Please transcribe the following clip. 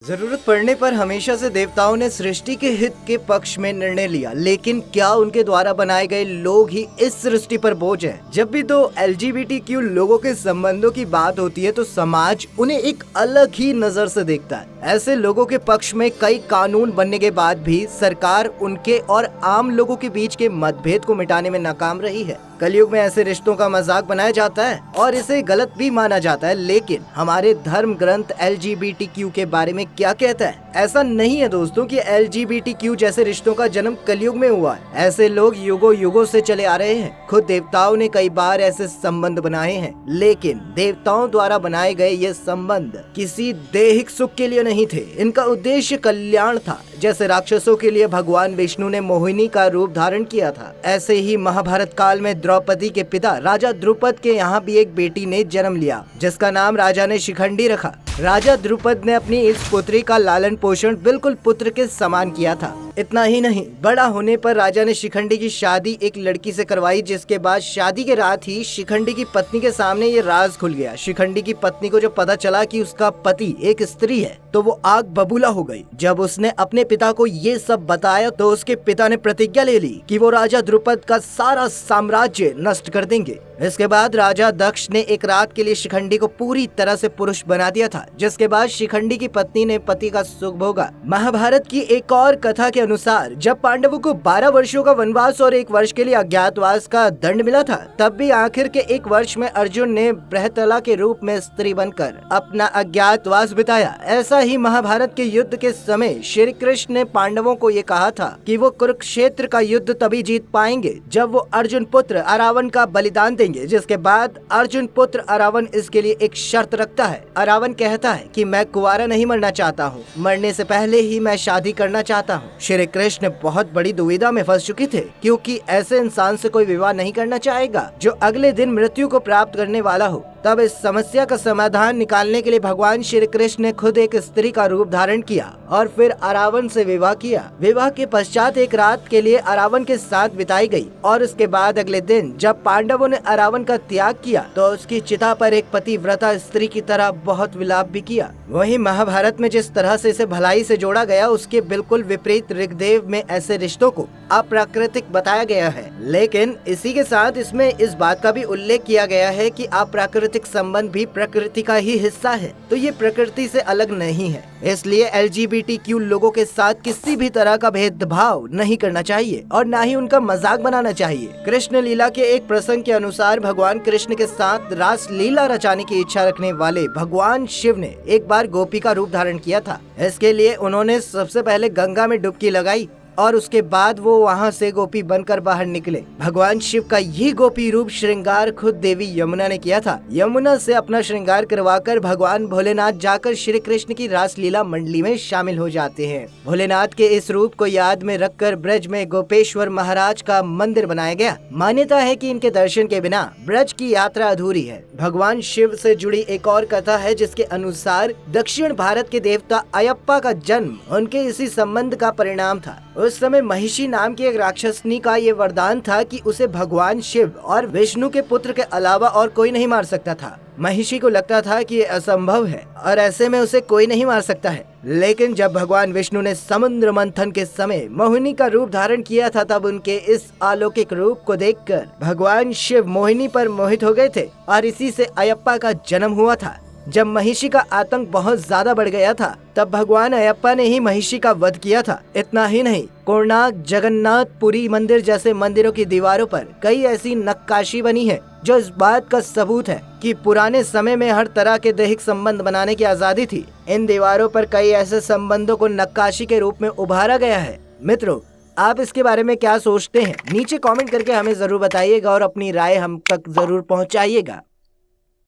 जरूरत पड़ने पर हमेशा से देवताओं ने सृष्टि के हित के पक्ष में निर्णय लिया, लेकिन क्या उनके द्वारा बनाए गए लोग ही इस सृष्टि पर बोझ हैं? जब भी दो LGBTQ लोगों के संबंधों की बात होती है तो समाज उन्हें एक अलग ही नजर से देखता है। ऐसे लोगों के पक्ष में कई कानून बनने के बाद भी सरकार उनके और आम लोगों के बीच के मतभेद को मिटाने में नाकाम रही है। कलयुग में ऐसे रिश्तों का मजाक बनाया जाता है और इसे गलत भी माना जाता है, लेकिन हमारे धर्म ग्रंथ LGBTQ के बारे में क्या कहता है? ऐसा नहीं है दोस्तों कि LGBTQ जैसे रिश्तों का जन्म कलयुग में हुआ है। ऐसे लोग युगों युगों से चले आ रहे हैं। खुद देवताओं ने कई बार ऐसे संबंध बनाए हैं, लेकिन देवताओं द्वारा बनाए गए ये संबंध किसी दैहिक सुख के लिए नहीं थे। इनका उद्देश्य कल्याण था। जैसे राक्षसों के लिए भगवान विष्णु ने मोहिनी का रूप धारण किया था, ऐसे ही महाभारत काल में द्रौपदी के पिता राजा द्रुपद के यहाँ भी एक बेटी ने जन्म लिया, जिसका नाम राजा ने शिखंडी रखा। राजा द्रुपद ने अपनी इस पुत्री का लालन पोषण बिल्कुल पुत्र के समान किया था। इतना ही नहीं, बड़ा होने पर राजा ने शिखंडी की शादी एक लड़की से करवाई, जिसके बाद शादी के रात ही शिखंडी की पत्नी के सामने ये राज खुल गया। शिखंडी की पत्नी को जब पता चला कि उसका पति एक स्त्री है तो वो आग बबूला हो गई। जब उसने अपने पिता को ये सब बताया तो उसके पिता ने प्रतिज्ञा ले ली कि वो राजा द्रुपद का सारा साम्राज्य नष्ट कर देंगे। इसके बाद राजा दक्ष ने एक रात के लिए शिखंडी को पूरी तरह से पुरुष बना दिया था, जिसके बाद शिखंडी की पत्नी ने पति का सुख भोगा। महाभारत की एक और कथा के अनुसार जब पांडवों को 12 वर्षों का वनवास और 1 वर्ष के लिए अज्ञातवास का दंड मिला था, तब भी आखिर के 1 वर्ष में अर्जुन ने बृहतला के रूप में स्त्री बनकर अपना अज्ञातवास बिताया। ऐसा ही महाभारत के युद्ध के समय श्री कृष्ण ने पांडवों को ये कहा था कि वो कुरुक्षेत्र का युद्ध तभी जीत पाएंगे जब वो अर्जुन पुत्र अरावन का बलिदान देंगे। जिसके बाद अर्जुन पुत्र अरावन इसके लिए एक शर्त रखता है। अरावन कहता है कि मैं कुंवारा नहीं मरना चाहता हूँ, मरने से पहले ही मैं शादी करना चाहता हूँ। श्री कृष्ण बहुत बड़ी दुविधा में फंस चुके थे, क्योंकि ऐसे इंसान से कोई विवाह नहीं करना चाहेगा जो अगले दिन मृत्यु को प्राप्त करने वाला हो। तब इस समस्या का समाधान निकालने के लिए भगवान श्री कृष्ण ने खुद एक स्त्री का रूप धारण किया और फिर अरावन से विवाह किया। विवाह के पश्चात एक रात के लिए अरावन के साथ बिताई गई और उसके बाद अगले दिन जब पांडवों ने अरावन का त्याग किया तो उसकी चिता पर एक पतिव्रता स्त्री की तरह बहुत विलाप भी किया। वहीं महाभारत में जिस तरह से इसे भलाई से जोड़ा गया, उसके बिल्कुल विपरीत ऋग्वेद में ऐसे रिश्तों को अप्राकृतिक बताया गया है। लेकिन इसी के साथ इसमें इस बात का भी उल्लेख किया गया है कि अप्राकृतिक संबंध भी प्रकृति का ही हिस्सा है, तो ये प्रकृति से अलग नहीं है। इसलिए LGBTQ लोगों के साथ किसी भी तरह का भेदभाव नहीं करना चाहिए और न ही उनका मजाक बनाना चाहिए। कृष्ण लीला के एक प्रसंग के अनुसार भगवान कृष्ण के साथ रास लीला रचाने की इच्छा रखने वाले भगवान शिव ने एक बार गोपी का रूप धारण किया था। इसके लिए उन्होंने सबसे पहले गंगा में डुबकी लगाई और उसके बाद वो वहाँ से गोपी बनकर बाहर निकले। भगवान शिव का ये गोपी रूप श्रृंगार खुद देवी यमुना ने किया था। यमुना से अपना श्रृंगार करवाकर भगवान भोलेनाथ जाकर श्री कृष्ण की रासलीला मंडली में शामिल हो जाते हैं। भोलेनाथ के इस रूप को याद में रखकर ब्रज में गोपेश्वर महाराज का मंदिर बनाया गया। मान्यता है कि इनके दर्शन के बिना ब्रज की यात्रा अधूरी है। भगवान शिव से जुड़ी एक और कथा है, जिसके अनुसार दक्षिण भारत के देवता अयप्पा का जन्म उनके इसी संबंध का परिणाम था। उस समय महिषी नाम की एक राक्षसनी का ये वरदान था कि उसे भगवान शिव और विष्णु के पुत्र के अलावा और कोई नहीं मार सकता था। महिषी को लगता था कि ये असंभव है और ऐसे में उसे कोई नहीं मार सकता है। लेकिन जब भगवान विष्णु ने समुद्र मंथन के समय मोहिनी का रूप धारण किया था, तब उनके इस अलौकिक रूप को देखकर भगवान शिव मोहिनी पर मोहित हो गए थे और इसी से अयप्पा का जन्म हुआ था। जब महिषी का आतंक बहुत ज्यादा बढ़ गया था, तब भगवान अयप्पा ने ही महिषी का वध किया था। इतना ही नहीं, कोणार्क, जगन्नाथ पुरी मंदिर जैसे मंदिरों की दीवारों पर कई ऐसी नक्काशी बनी है जो इस बात का सबूत है कि पुराने समय में हर तरह के दैहिक संबंध बनाने की आजादी थी। इन दीवारों पर कई ऐसे संबंधों को नक्काशी के रूप में उभारा गया है। मित्रों, आप इसके बारे में क्या सोचते हैं? नीचे कमेंट करके हमें जरूर बताइएगा और अपनी राय हम तक जरूर पहुंचाइएगा।